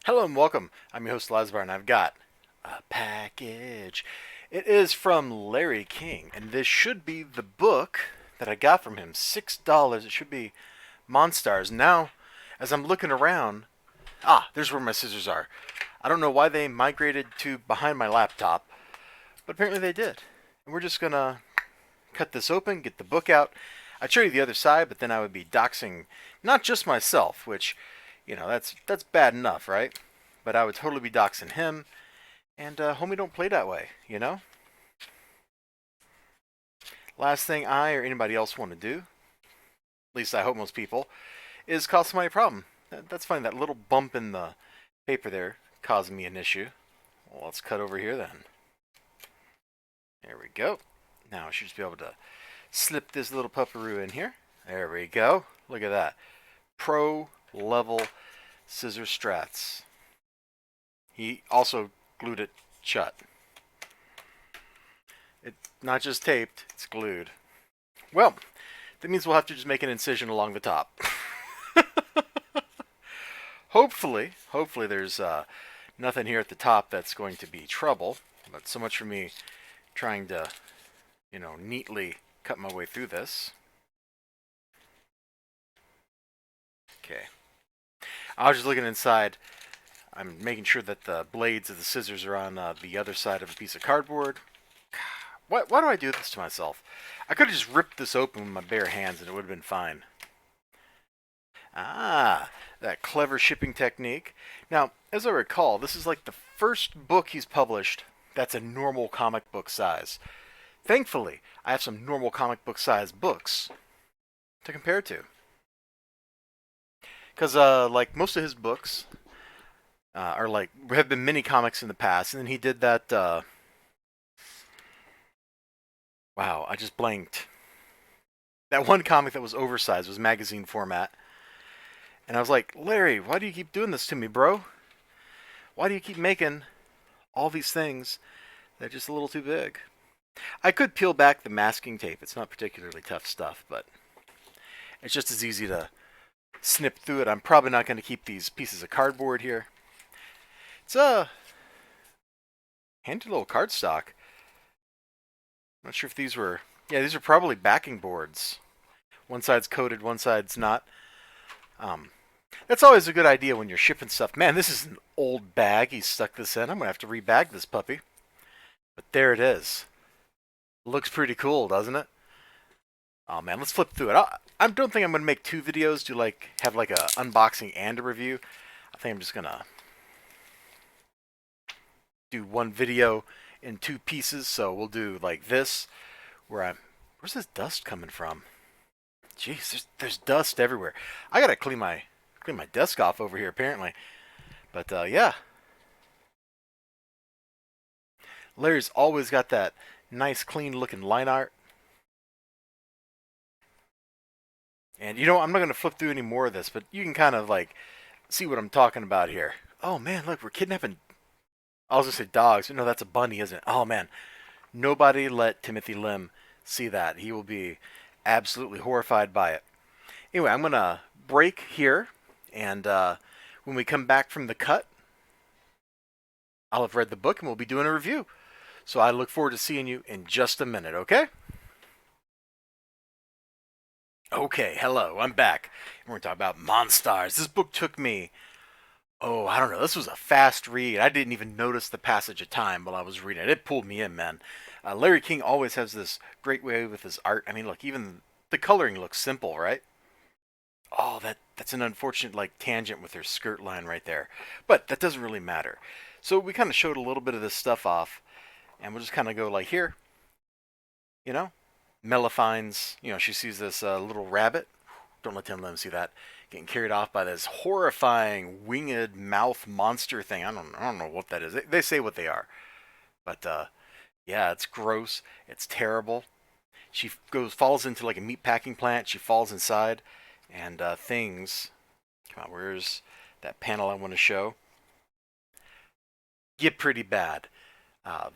Hello and welcome. I'm your host Elizibar, and I've got a package. It is from Larry King, and this should be the book that I got from him. $6. It should be Mahnsturs. Now, as I'm looking around, there's where my scissors are. I don't know why they migrated to behind my laptop, but apparently they did. And we're just gonna cut this open, get the book out. I'd show you the other side, but then I would be doxing not just myself, which, that's bad enough, right? But I would totally be doxing him, and homie don't play that way, you know? Last thing I or anybody else want to do, at least I hope most people, is cause somebody a problem. That's funny, that little bump in the paper there caused me an issue. Well, let's cut over here then. There we go. Now I should just be able to slip this little pupperoo in here. There we go. Look at that. Pro level scissor strats. He also glued it shut. It's not just taped, it's glued. Well, that means we'll have to just make an incision along the top. hopefully there's nothing here at the top that's going to be trouble. But so much for me trying to, neatly cut my way through this. Okay. I was just looking inside. I'm making sure that the blades of the scissors are on the other side of a piece of cardboard. Why do I do this to myself? I could have just ripped this open with my bare hands and it would have been fine. That clever shipping technique. Now, as I recall, this is like the first book he's published that's a normal comic book size. Thankfully, I have some normal comic book size books to compare to. Because, like most of his books are like, have been mini comics in the past, and then he did that, wow, I just blanked. That one comic that was oversized was magazine format. And I was like, Larry, why do you keep doing this to me, bro? Why do you keep making all these things that are just a little too big? I could peel back the masking tape. It's not particularly tough stuff, but it's just as easy to snip through it. I'm probably not going to keep these pieces of cardboard here. It's a handy little cardstock. I'm not sure if these were... Yeah, these are probably backing boards. One side's coated, one side's not. That's always a good idea when you're shipping stuff. Man, this is an old bag. He stuck this in. I'm going to have to rebag this puppy. But there it is. Looks pretty cool, doesn't it? Oh man, let's flip through it. I don't think I'm going to make two videos. Have like a unboxing and a review. I think I'm just going to do one video in two pieces. So we'll do like this, where's this dust coming from? Jeez, there's dust everywhere. I gotta clean my desk off over here apparently. But yeah, Larry's always got that nice, clean looking line art. And I'm not gonna flip through any more of this, but you can kind of like see what I'm talking about here. Oh man, look, we're kidnapping. I was gonna say dogs, but no, that's a bunny, isn't it? Oh man, nobody let Timothy Lim see that. He will be absolutely horrified by it. Anyway, I'm going to break here, and when we come back from the cut, I'll have read the book and we'll be doing a review. So I look forward to seeing you in just a minute, okay? Okay, hello, I'm back. And we're going to talk about Mahnsturs. This book took me, I don't know, this was a fast read. I didn't even notice the passage of time while I was reading it. It pulled me in, man. Larry King always has this great way with his art. I mean, look, even the coloring looks simple, right? Oh, that's an unfortunate like tangent with her skirt line right there. But that doesn't really matter. So we kind of showed a little bit of this stuff off, and we'll just kind of go like here, you know? Mela finds, she sees this little rabbit. Don't let Tim Lim see that. Getting carried off by this horrifying winged mouth monster thing. I don't know what that is. They say what they are. But yeah, it's gross. It's terrible. She falls into like a meat packing plant. She falls inside, and things. Come on, where's that panel I want to show? Get pretty bad.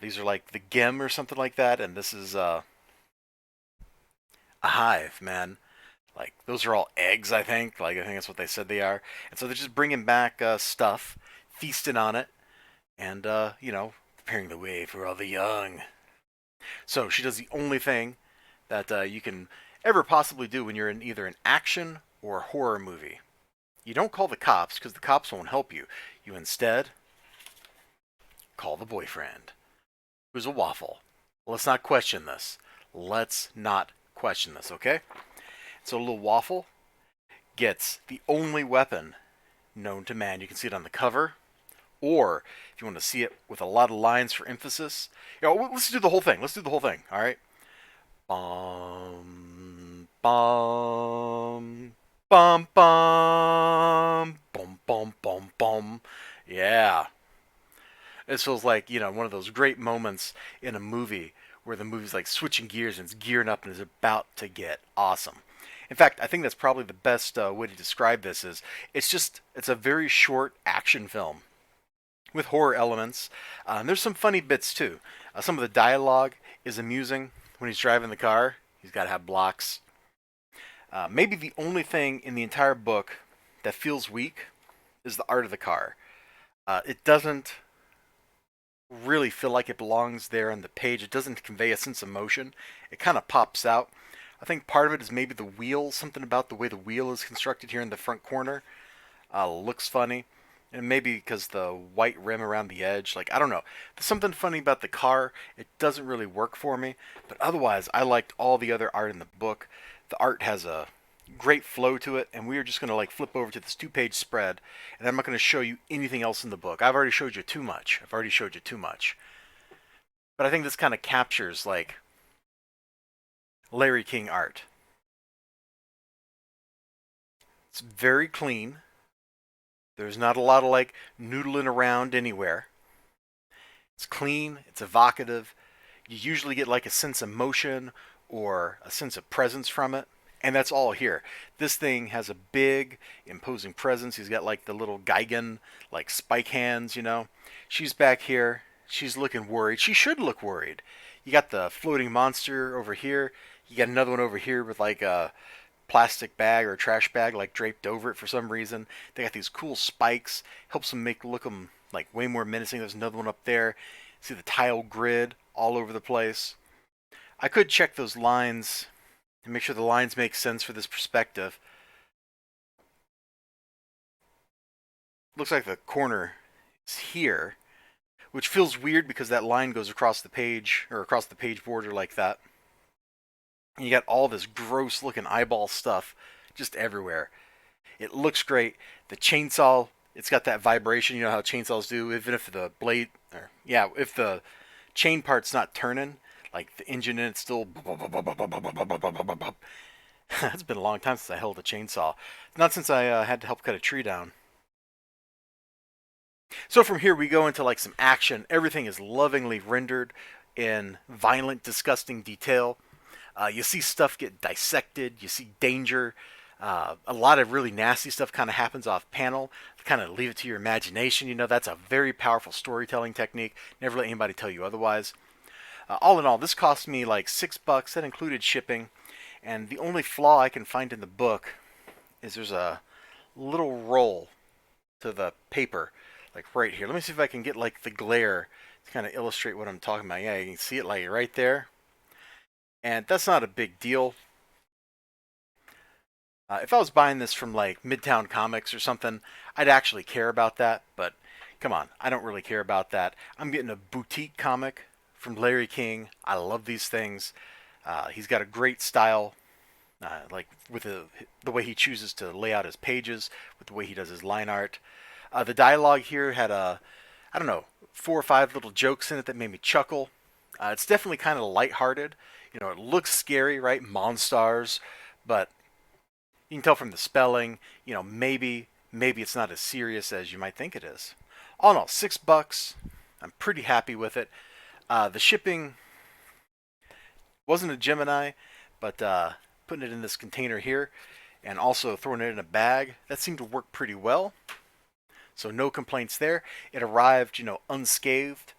These are like the gem or something like that, and this is a hive, man. Like those are all eggs, I think. Like I think that's what they said they are. And so they're just bringing back stuff, feasting on it, and preparing the way for all the young. So she does the only thing that you can ever possibly do when you're in either an action or a horror movie. You don't call the cops because the cops won't help you. You instead call the boyfriend, who's a waffle. Let's not question this. Let's not question this, okay? So little waffle gets the only weapon known to man. You can see it on the cover, or if you want to see it with a lot of lines for emphasis, let's do the whole thing. Let's do the whole thing, all right? Bum, bum, bum, bum, bum, bum, bum, bum. Yeah. This feels like, one of those great moments in a movie where the movie's like switching gears and it's gearing up and is about to get awesome. In fact, I think that's probably the best way to describe this is it's a very short action film with horror elements. And there's some funny bits too. Some of the dialogue is amusing when he's driving the car. He's got to have blocks. Maybe the only thing in the entire book that feels weak is the art of the car. It doesn't really feel like it belongs there on the page. It doesn't convey a sense of motion. It kind of pops out. I think part of it is maybe the wheel, something about the way the wheel is constructed here in the front corner looks funny. And maybe because the white rim around the edge, I don't know. There's something funny about the car. It doesn't really work for me. But otherwise, I liked all the other art in the book. The art has a great flow to it, and we are just going to flip over to this 2-page spread, and I'm not going to show you anything else in the book. I've already showed you too much. But I think this kind of captures Larry King art. It's very clean. There's not a lot of noodling around anywhere. It's clean, it's evocative. You usually get a sense of motion or a sense of presence from it. And that's all here. This thing has a big, imposing presence. He's got the little Gigan, spike hands, She's back here. She's looking worried. She should look worried. You got the floating monster over here. You got another one over here with a plastic bag or a trash bag draped over it for some reason. They got these cool spikes. Helps them look them way more menacing. There's another one up there. See the tile grid all over the place. I could check those lines and make sure the lines make sense for this perspective. Looks like the corner is here, which feels weird because that line goes across the page or across the page border like that. And you got all this gross looking eyeball stuff just everywhere. It looks great. The chainsaw, it's got that vibration, you know how chainsaws do, even if the blade, if the chain part's not turning, the engine in it's still. It's been a long time since I held a chainsaw. Not since I had to help cut a tree down. So from here we go into some action. Everything is lovingly rendered in violent, disgusting detail. You see stuff get dissected. You see danger. A lot of really nasty stuff kind of happens off panel. Kind of leave it to your imagination. That's a very powerful storytelling technique. Never let anybody tell you otherwise. All in all, this cost me $6. That included shipping. And the only flaw I can find in the book is there's a little roll to the paper, right here. Let me see if I can get the glare to kind of illustrate what I'm talking about. Yeah, you can see it right there. And that's not a big deal. If I was buying this from Midtown Comics or something, I'd actually care about that. But come on, I don't really care about that. I'm getting a boutique comic from Larry King. I love these things. He's got a great style, with the way he chooses to lay out his pages, with the way he does his line art. The dialogue here had I don't know, 4 or 5 little jokes in it that made me chuckle. It's definitely kind of lighthearted. It looks scary, right? Mahnsturs, but you can tell from the spelling, maybe it's not as serious as you might think it is. All in all, $6. I'm pretty happy with it. The shipping wasn't a Gemini, but putting it in this container here and also throwing it in a bag, that seemed to work pretty well. So no complaints there. It arrived, unscathed.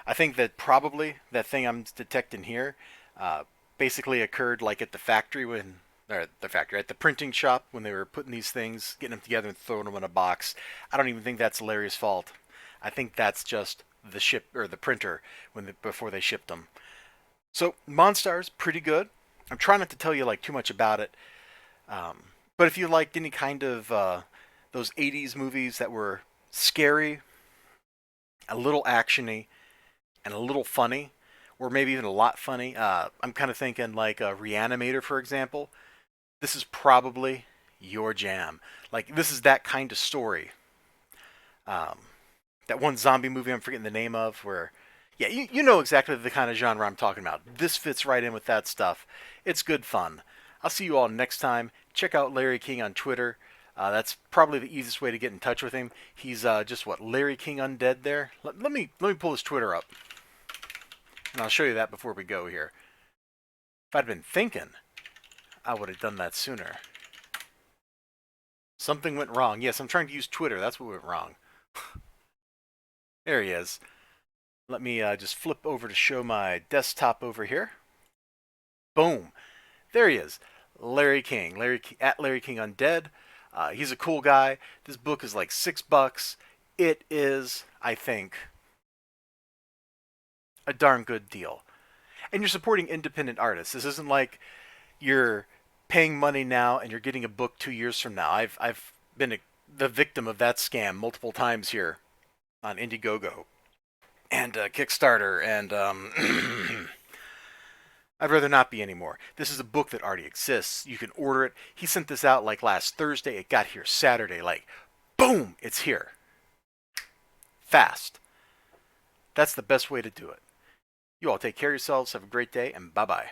I think that probably that thing I'm detecting here basically occurred at the factory at the printing shop when they were putting these things, getting them together and throwing them in a box. I don't even think that's Larry's fault. I think that's just the ship or the printer before they shipped them. So Mahnsturs, pretty good. I'm trying not to tell you like too much about it, but if you liked any kind of those '80s movies that were scary, a little actiony, and a little funny, or maybe even a lot funny, I'm kind of thinking like a Reanimator, for example. This is probably your jam. Like this is that kind of story. Um, that one zombie movie I'm forgetting the name of, where yeah, you know exactly the kind of genre I'm talking about. This fits right in with that stuff. It's good fun. I'll see you all next time. Check out Larry King on Twitter. That's probably the easiest way to get in touch with him. He's just what, Larry King Undead there. Let me pull his Twitter up, and I'll show you that before we go here. If I'd been thinking, I would have done that sooner. Something went wrong. Yes, I'm trying to use Twitter. That's what went wrong. There he is. Let me just flip over to show my desktop over here. Boom. There he is. Larry King. At Larry King Undead. He's a cool guy. This book is like $6. It is, I think, a darn good deal. And you're supporting independent artists. This isn't like you're paying money now and you're getting a book 2 years from now. I've been the victim of that scam multiple times here on Indiegogo and Kickstarter, and I'd rather not be anymore. This is a book that already exists. You can order it. He sent this out like last Thursday. It got here Saturday. Like, boom, it's here. Fast. That's the best way to do it. You all take care of yourselves. Have a great day, and bye-bye.